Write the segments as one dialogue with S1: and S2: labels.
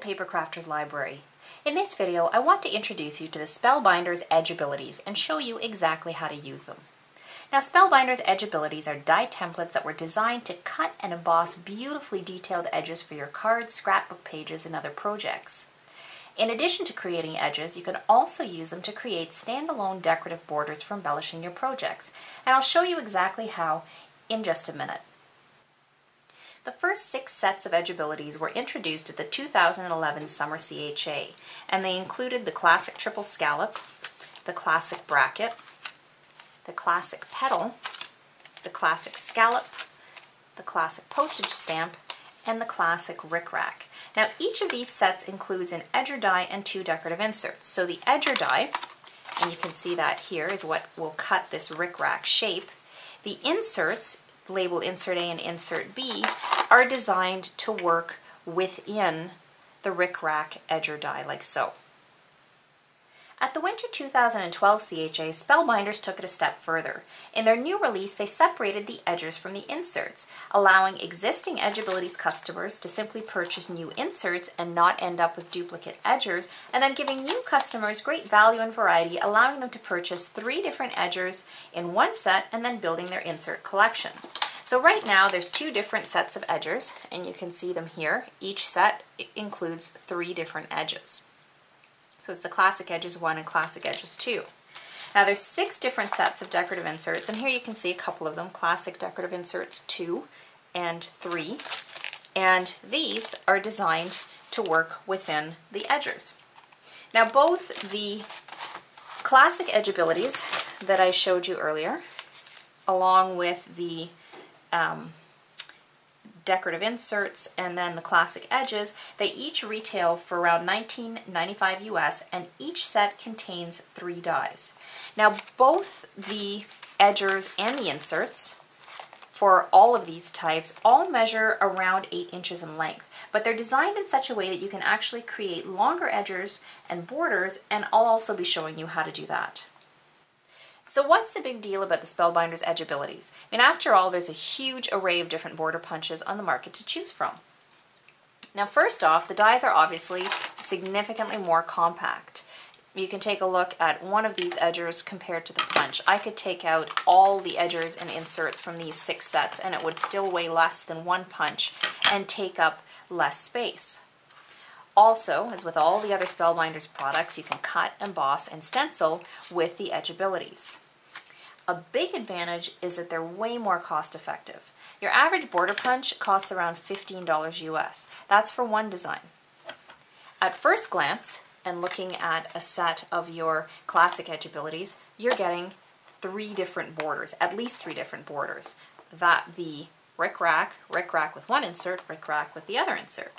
S1: Paper Crafters Library. In this video, I want to introduce you to the Spellbinders Edgeabilities and show you exactly how to use them. Now, Spellbinders Edgeabilities are die templates that were designed to cut and emboss beautifully detailed edges for your cards, scrapbook pages, and other projects. In addition to creating edges, you can also use them to create standalone decorative borders for embellishing your projects, and I'll show you exactly how in just a minute. The first 6 sets of Edgeabilities were introduced at the 2011 Summer CHA, and they included the classic triple scallop, the classic bracket, the classic petal, the classic scallop, the classic postage stamp, and the classic rickrack. Now, each of these sets includes an edger die and 2 decorative inserts. So the edger die, and you can see that here, is what will cut this rickrack shape. The inserts, labeled Insert A and Insert B, are designed to work within the rickrack edger die, like so. At the Winter 2012 CHA, Spellbinders took it a step further. In their new release, they separated the edgers from the inserts, allowing existing Edgeabilities customers to simply purchase new inserts and not end up with duplicate edgers, and then giving new customers great value and variety, allowing them to purchase 3 different edgers in one set and then building their insert collection. So right now there's 2 different sets of edgers, and you can see them here. Each set includes 3 different edges. So it's the Classic Edges 1 and Classic Edges 2. Now there's 6 different sets of decorative inserts, and here you can see a couple of them, Classic Decorative Inserts 2 and 3, and these are designed to work within the edgers. Now both the Classic Edgeabilities that I showed you earlier, along with the decorative inserts and then the classic edges, they each retail for around $19.95 US, and each set contains 3 dies. Now both the edgers and the inserts for all of these types all measure around 8 inches in length, but they're designed in such a way that you can actually create longer edgers and borders, and I'll also be showing you how to do that. So what's the big deal about the Spellbinders Edgeabilities? I mean, after all, there's a huge array of different border punches on the market to choose from. Now, first off, the dies are obviously significantly more compact. You can take a look at one of these edgers compared to the punch. I could take out all the edgers and inserts from these 6 sets, and it would still weigh less than 1 punch and take up less space. Also, as with all the other Spellbinders products, you can cut, emboss, and stencil with the Edgeabilities. A big advantage is that they're way more cost effective. Your average border punch costs around $15 US. That's for one design. At first glance, and looking at a set of your classic Edgeabilities, you're getting 3 different borders, at least 3 different borders. The rickrack with one insert, rickrack with the other insert.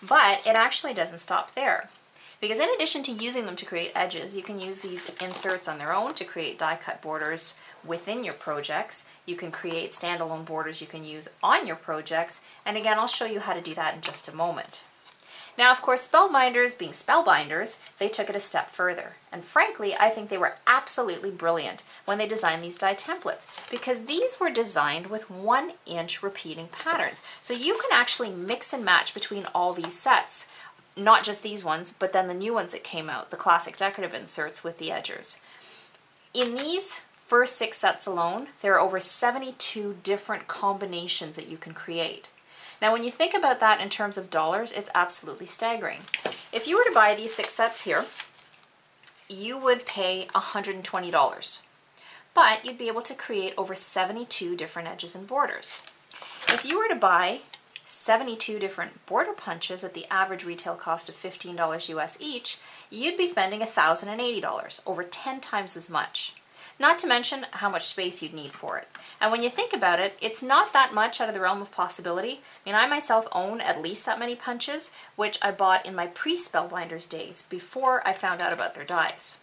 S1: But it actually doesn't stop there, because in addition to using them to create edges, you can use these inserts on their own to create die-cut borders within your projects. You can create standalone borders you can use on your projects, and again, I'll show you how to do that in just a moment. Now, of course, Spellbinders, being Spellbinders, they took it a step further. And frankly, I think they were absolutely brilliant when they designed these die templates, because these were designed with 1-inch repeating patterns. So you can actually mix and match between all these sets, not just these ones, but then the new ones that came out, the classic decorative inserts with the edgers. In these first 6 sets alone, there are over 72 different combinations that you can create. Now, when you think about that in terms of dollars, it's absolutely staggering. If you were to buy these 6 sets here, you would pay $120, but you'd be able to create over 72 different edges and borders. If you were to buy 72 different border punches at the average retail cost of $15 US each, you'd be spending $1,080, over 10 times as much. Not to mention how much space you'd need for it. And when you think about it, it's not that much out of the realm of possibility. I mean, I myself own at least that many punches, which I bought in my pre-Spellbinders days, before I found out about their dies.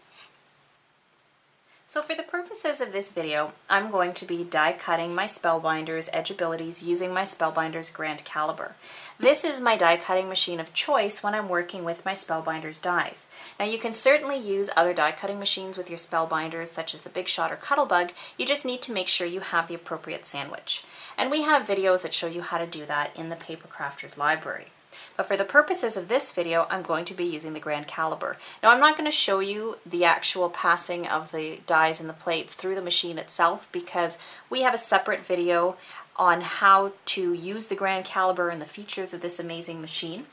S1: So for the purposes of this video, I'm going to be die cutting my Spellbinders Edgeabilities using my Spellbinders Grand Caliber. This is my die cutting machine of choice when I'm working with my Spellbinders dies. Now you can certainly use other die cutting machines with your Spellbinders, such as the Big Shot or Cuttlebug. You just need to make sure you have the appropriate sandwich. And we have videos that show you how to do that in the Paper Crafters library. But for the purposes of this video, I'm going to be using the grand caliber. Now I'm not going to show you the actual passing of the dies and the plates through the machine itself because we have a separate video on how to use the grand caliber and the features of this amazing machine.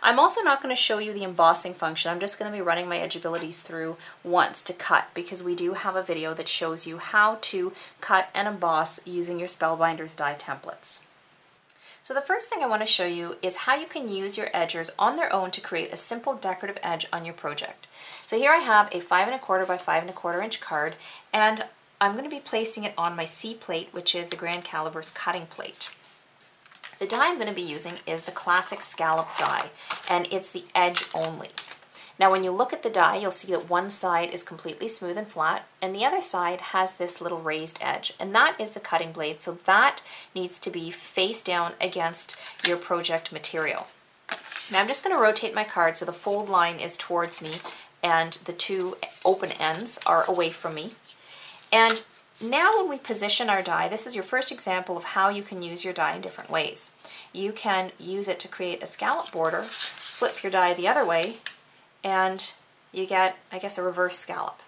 S1: I'm also not going to show you the embossing function. I'm just going to be running my Edgeabilities through once to cut because we do have a video that shows you how to cut and emboss using your Spellbinders die templates. So the first thing I want to show you is how you can use your edgers on their own to create a simple decorative edge on your project. So here I have a 5 1/4 by 5 1/4 inch card, and I'm going to be placing it on my C plate, which is the grand caliber's cutting plate. The die I'm going to be using is the classic scallop die, and it's the edge only. Now when you look at the die, you'll see that one side is completely smooth and flat, and the other side has this little raised edge, and that is the cutting blade, so that needs to be face down against your project material. Now I'm just going to rotate my card so the fold line is towards me and the two open ends are away from me. And now when we position our die, this is your first example of how you can use your die in different ways. You can use it to create a scallop border, flip your die the other way, and you get, I guess, a reverse scallop.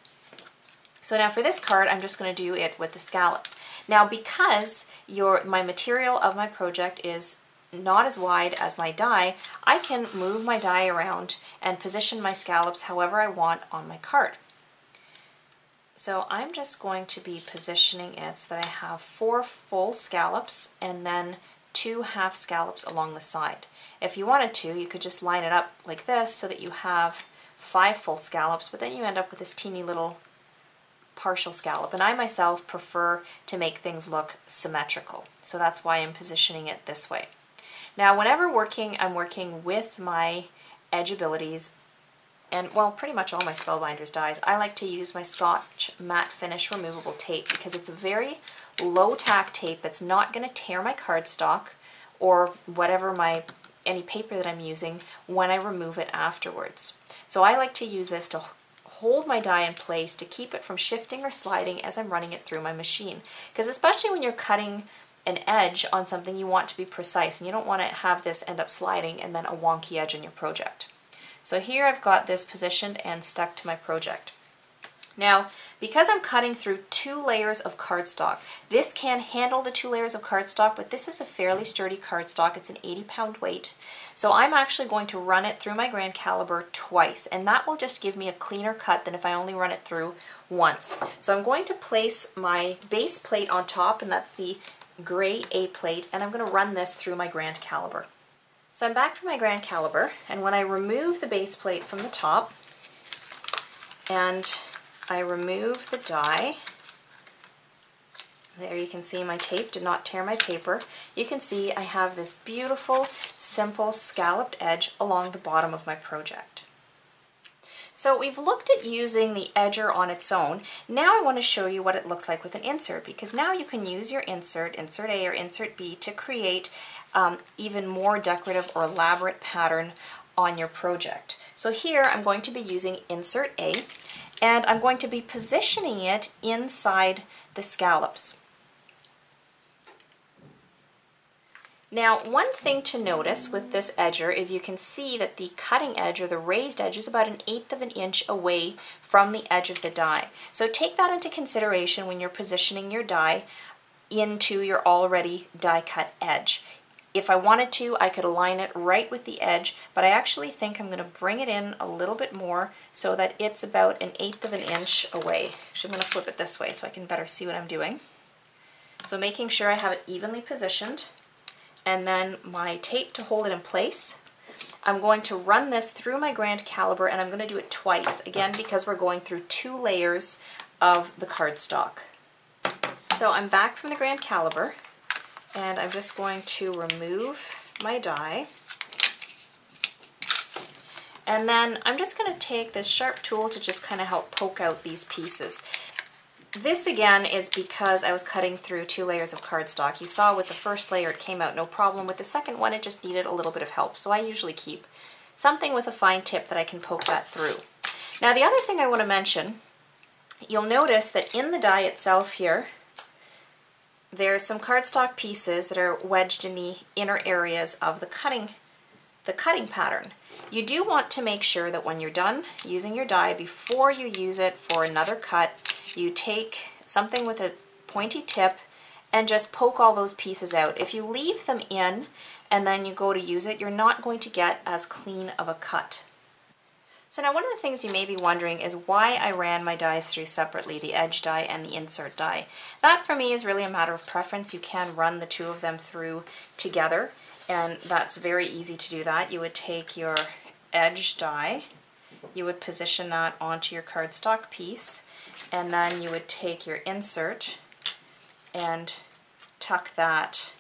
S1: So now for this card, I'm just going to do it with the scallop. Now because my material of my project is not as wide as my die, I can move my die around and position my scallops however I want on my card. So I'm just going to be positioning it so that I have 4 full scallops and then 2 half scallops along the side. If you wanted to, you could just line it up like this so that you have 5 full scallops, but then you end up with this teeny little partial scallop. And I myself prefer to make things look symmetrical, so that's why I'm positioning it this way. Now whenever working, I'm working with my Edgeabilities, and well, pretty much all my Spellbinders dies. I like to use my Scotch matte finish removable tape because it's a very low tack tape that's not going to tear my cardstock or whatever any paper that I'm using when I remove it afterwards. So I like to use this to hold my die in place to keep it from shifting or sliding as I'm running it through my machine. Because especially when you're cutting an edge on something, you want to be precise and you don't want to have this end up sliding and then a wonky edge in your project. So here I've got this positioned and stuck to my project. Now, because I'm cutting through 2 layers of cardstock, this can handle the 2 layers of cardstock, but this is a fairly sturdy cardstock. It's an 80-pound weight. So I'm actually going to run it through my grand caliber twice, and that will just give me a cleaner cut than if I only run it through once. So I'm going to place my base plate on top, and that's the gray A plate, and I'm going to run this through my grand caliber. So I'm back from my grand caliber, and when I remove the base plate from the top, and I remove the die, there you can see my tape did not tear my paper. You can see I have this beautiful, simple scalloped edge along the bottom of my project. So we've looked at using the edger on its own. Now I want to show you what it looks like with an insert, because now you can use your insert, insert A or insert B, to create even more decorative or elaborate pattern on your project. So here I'm going to be using insert A, and I'm going to be positioning it inside the scallops. Now, one thing to notice with this edger is you can see that the cutting edge or the raised edge is about 1/8 of an inch away from the edge of the die. So take that into consideration when you're positioning your die into your already die cut edge. If I wanted to, I could align it right with the edge, but I actually think I'm going to bring it in a little bit more so that it's about 1/8 of an inch away. Actually, I'm going to flip it this way so I can better see what I'm doing. So making sure I have it evenly positioned, and then my tape to hold it in place. I'm going to run this through my grand caliber, and I'm going to do it twice, again because we're going through 2 layers of the cardstock. So I'm back from the grand caliber, and I'm just going to remove my die. And then I'm just going to take this sharp tool to just kind of help poke out these pieces. This again is because I was cutting through 2 layers of cardstock. You saw with the first layer it came out no problem. With the second one it just needed a little bit of help. So I usually keep something with a fine tip that I can poke that through. Now the other thing I want to mention, you'll notice that in the die itself here, there's some cardstock pieces that are wedged in the inner areas of the the cutting pattern. You do want to make sure that when you're done using your die, before you use it for another cut, you take something with a pointy tip and just poke all those pieces out. If you leave them in and then you go to use it, you're not going to get as clean of a cut. So now one of the things you may be wondering is why I ran my dies through separately, the edge die and the insert die. That for me is really a matter of preference. You can run the two of them through together, and that's very easy to do that. You would take your edge die, you would position that onto your cardstock piece, and then you would take your insert and tuck that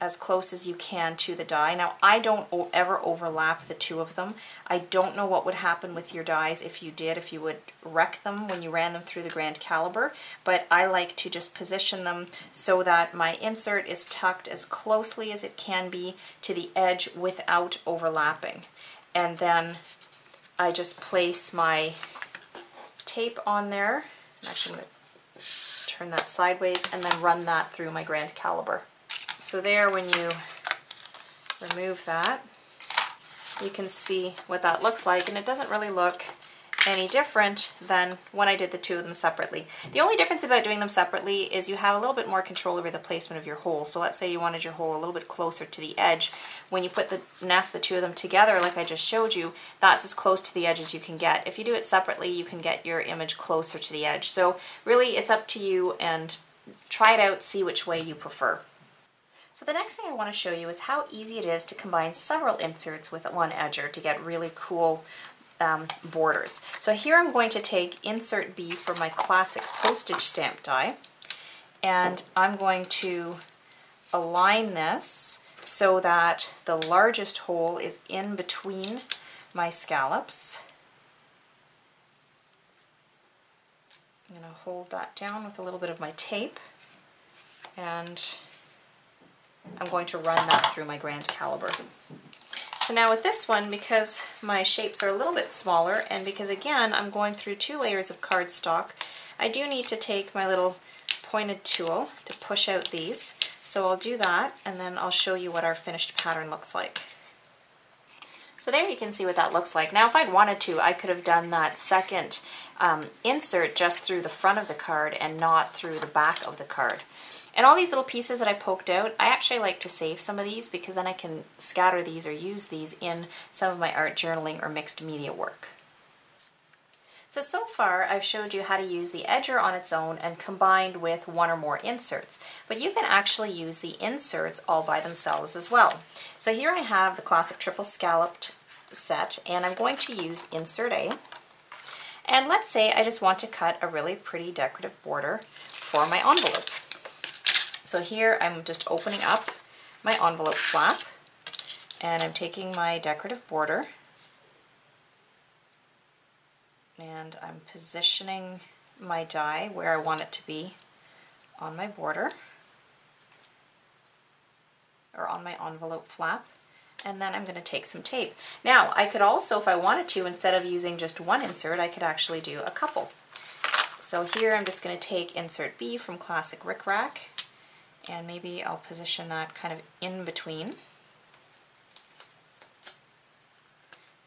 S1: as close as you can to the die. Now, I don't ever overlap the two of them. I don't know what would happen with your dies if you did, if you would wreck them when you ran them through the grand caliber, but I like to just position them so that my insert is tucked as closely as it can be to the edge without overlapping. And then I just place my tape on there. Actually, I'm going to turn that sideways and then run that through my grand caliber. So there, when you remove that, you can see what that looks like, and it doesn't really look any different than when I did the two of them separately. The only difference about doing them separately is you have a little bit more control over the placement of your hole. So let's say you wanted your hole a little bit closer to the edge. When you put the two of them together, like I just showed you, that's as close to the edge as you can get. If you do it separately, you can get your image closer to the edge. So really, it's up to you, and try it out, see which way you prefer. So the next thing I want to show you is how easy it is to combine several inserts with one edger to get really cool borders. So here I'm going to take insert B for my classic postage stamp die, and I'm going to align this so that the largest hole is in between my scallops. I'm going to hold that down with a little bit of my tape, and I'm going to run that through my grand caliber. So now with this one, because my shapes are a little bit smaller, and because again I'm going through 2 layers of cardstock, I do need to take my little pointed tool to push out these. So I'll do that, and then I'll show you what our finished pattern looks like. So there you can see what that looks like. Now if I'd wanted to, I could have done that second insert just through the front of the card and not through the back of the card. And all these little pieces that I poked out, I actually like to save some of these because then I can scatter these or use these in some of my art journaling or mixed media work. So far I've showed you how to use the edger on its own and combined with one or more inserts. But you can actually use the inserts all by themselves as well. So here I have the classic triple scalloped set, and I'm going to use insert A. And let's say I just want to cut a really pretty decorative border for my envelope. So here I'm just opening up my envelope flap, and I'm taking my decorative border, and I'm positioning my die where I want it to be on my border, or on my envelope flap, and then I'm going to take some tape. Now I could also, if I wanted to, instead of using just one insert, I could actually do a couple. So here I'm just going to take insert B from Classic Rick Rack, and maybe I'll position that kind of in between.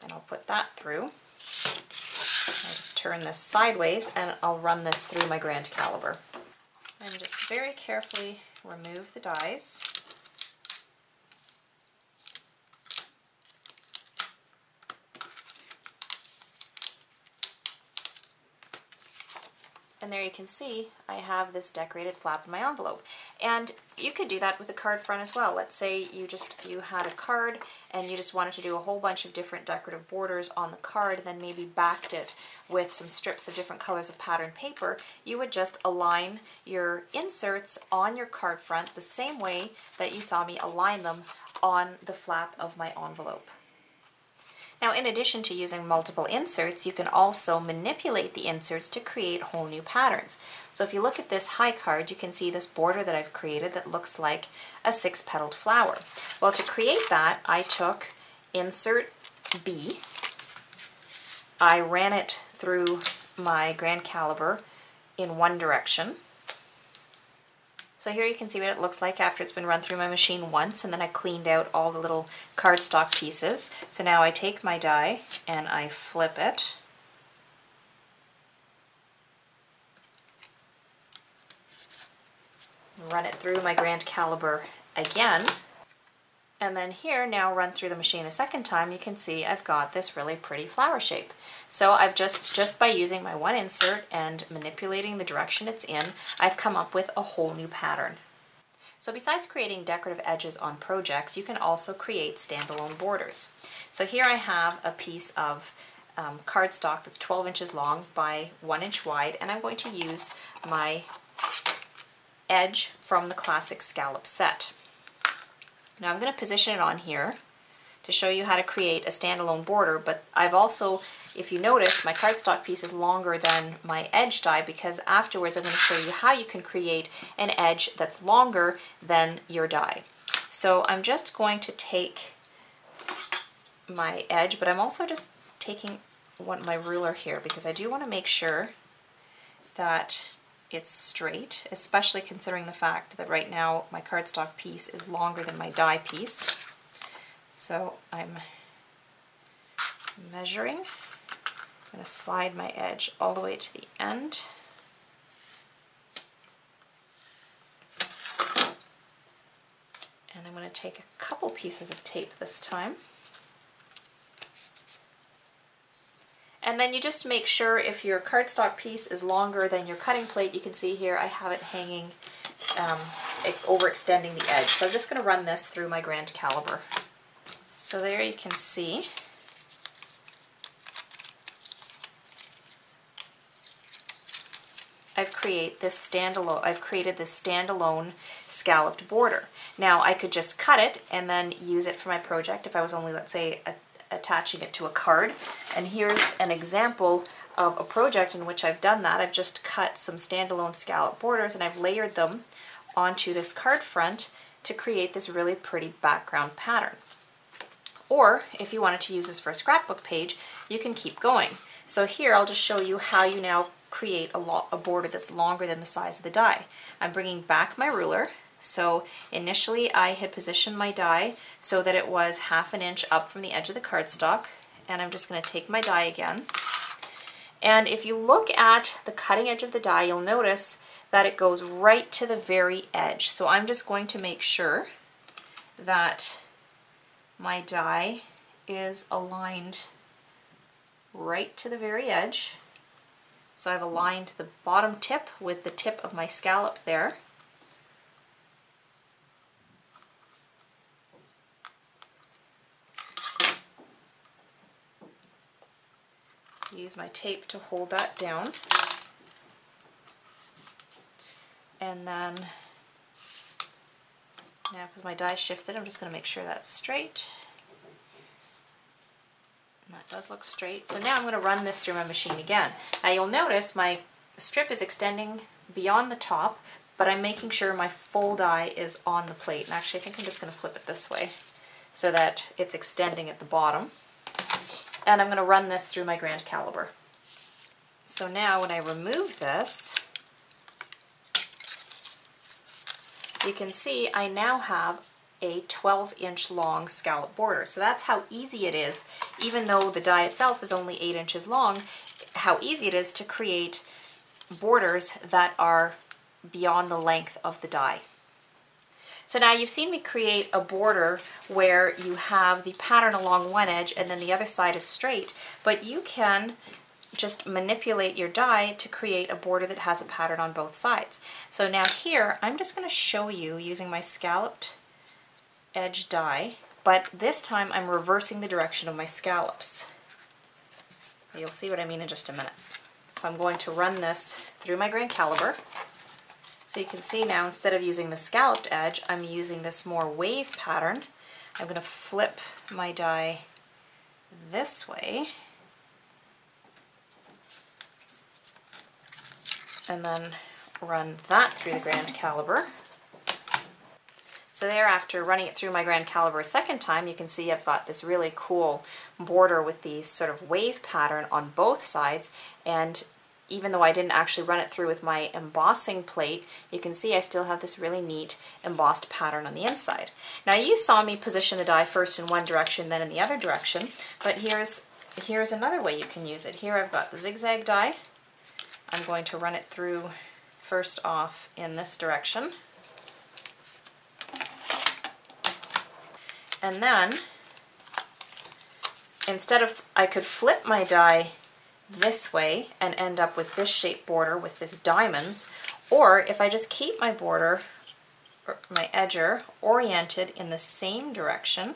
S1: And I'll put that through. I'll just turn this sideways and I'll run this through my grand caliber. And just very carefully remove the dies. And there you can see I have this decorated flap in my envelope. And you could do that with a card front as well. Let's say you had a card and you just wanted to do a whole bunch of different decorative borders on the card, and then maybe backed it with some strips of different colors of patterned paper. You would just align your inserts on your card front the same way that you saw me align them on the flap of my envelope. Now, in addition to using multiple inserts, you can also manipulate the inserts to create whole new patterns. So if you look at this high card, you can see this border that I've created that looks like a 6-petaled flower. Well, to create that, I took insert B, I ran it through my grand caliber in one direction, So here you can see what it looks like after it's been run through my machine once, and then I cleaned out all the little cardstock pieces. So now I take my die and I flip it. Run it through my grand caliber again. And then here, now run through the machine a second time, you can see I've got this really pretty flower shape. So I've just by using my one insert and manipulating the direction it's in, I've come up with a whole new pattern. So besides creating decorative edges on projects, you can also create standalone borders. So here I have a piece of cardstock that's 12 inches long by 1 inch wide, and I'm going to use my edge from the classic scallop set. Now I'm going to position it on here to show you how to create a standalone border, but I've also, if you notice, my cardstock piece is longer than my edge die, because afterwards I'm going to show you how you can create an edge that's longer than your die. So I'm just going to take my edge, but I'm also just taking my ruler here because I do want to make sure that it's straight, especially considering the fact that right now my cardstock piece is longer than my die piece. So I'm measuring. I'm going to slide my edge all the way to the end. And I'm going to take a couple pieces of tape this time. And then you just make sure if your cardstock piece is longer than your cutting plate, you can see here I have it hanging, overextending the edge. So I'm just going to run this through my grand caliber. So there you can see I've created this standalone scalloped border. Now I could just cut it and then use it for my project if I was only, let's say, attaching it to a card. And here's an example of a project in which I've done that. I've just cut some standalone scallop borders and I've layered them onto this card front to create this really pretty background pattern. Or if you wanted to use this for a scrapbook page, you can keep going. So here I'll just show you how you now create a border that's longer than the size of the die. I'm bringing back my ruler. So initially I had positioned my die so that it was 1/2 inch up from the edge of the cardstock, and I'm just going to take my die again. And if you look at the cutting edge of the die, you'll notice that it goes right to the very edge. So I'm just going to make sure that my die is aligned right to the very edge. So I've aligned the bottom tip with the tip of my scallop there. Use my tape to hold that down. And then, now because my die shifted, I'm just going to make sure that's straight. And that does look straight. So now I'm going to run this through my machine again. Now you'll notice my strip is extending beyond the top, but I'm making sure my full die is on the plate. And actually I think I'm just going to flip it this way so that it's extending at the bottom. And I'm going to run this through my grand caliber. So now when I remove this, you can see I now have a 12-inch long scallop border. So that's how easy it is, even though the die itself is only 8 inches long, how easy it is to create borders that are beyond the length of the die. So now you've seen me create a border where you have the pattern along one edge and then the other side is straight, but you can just manipulate your die to create a border that has a pattern on both sides. So now here, I'm just going to show you using my scalloped edge die, but this time I'm reversing the direction of my scallops. You'll see what I mean in just a minute. So I'm going to run this through my grand caliber. So you can see now, instead of using the scalloped edge, I'm using this more wave pattern. I'm going to flip my die this way, and then run that through the grand caliber. So there, after running it through my grand caliber a second time, you can see I've got this really cool border with these sort of wave pattern on both sides, and even though I didn't actually run it through with my embossing plate, you can see I still have this really neat embossed pattern on the inside. Now you saw me position the die first in one direction, then in the other direction, but here's another way you can use it. Here I've got the zigzag die. I'm going to run it through first off in this direction. And then, instead of, I could flip my die this way and end up with this shaped border with this diamonds, or if I just keep my border, my edger, oriented in the same direction,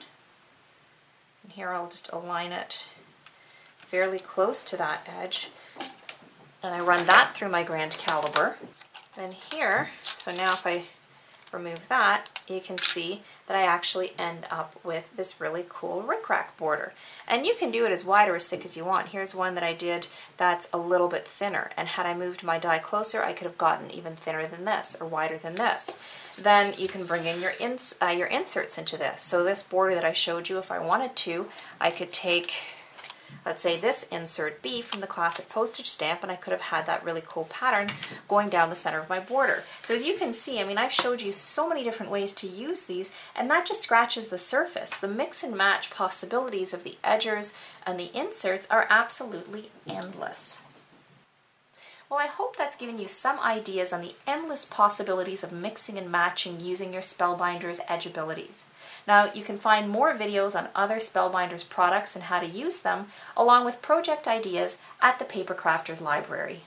S1: and here I'll just align it fairly close to that edge, and I run that through my grand caliber. Then here, so now if I remove that, you can see that I actually end up with this really cool rickrack border. And you can do it as wide or as thick as you want. Here's one that I did that's a little bit thinner, and had I moved my die closer, I could have gotten even thinner than this or wider than this. Then you can bring in your inserts into this. So this border that I showed you, if I wanted to, I could take, let's say, this insert B from the classic postage stamp, and I could have had that really cool pattern going down the center of my border. So as you can see, I mean, I've showed you so many different ways to use these, and that just scratches the surface. The mix and match possibilities of the edgers and the inserts are absolutely endless. Well, I hope that's given you some ideas on the endless possibilities of mixing and matching using your Spellbinders Edgeabilities. Now, you can find more videos on other Spellbinders products and how to use them, along with project ideas at the Paper Crafters Library.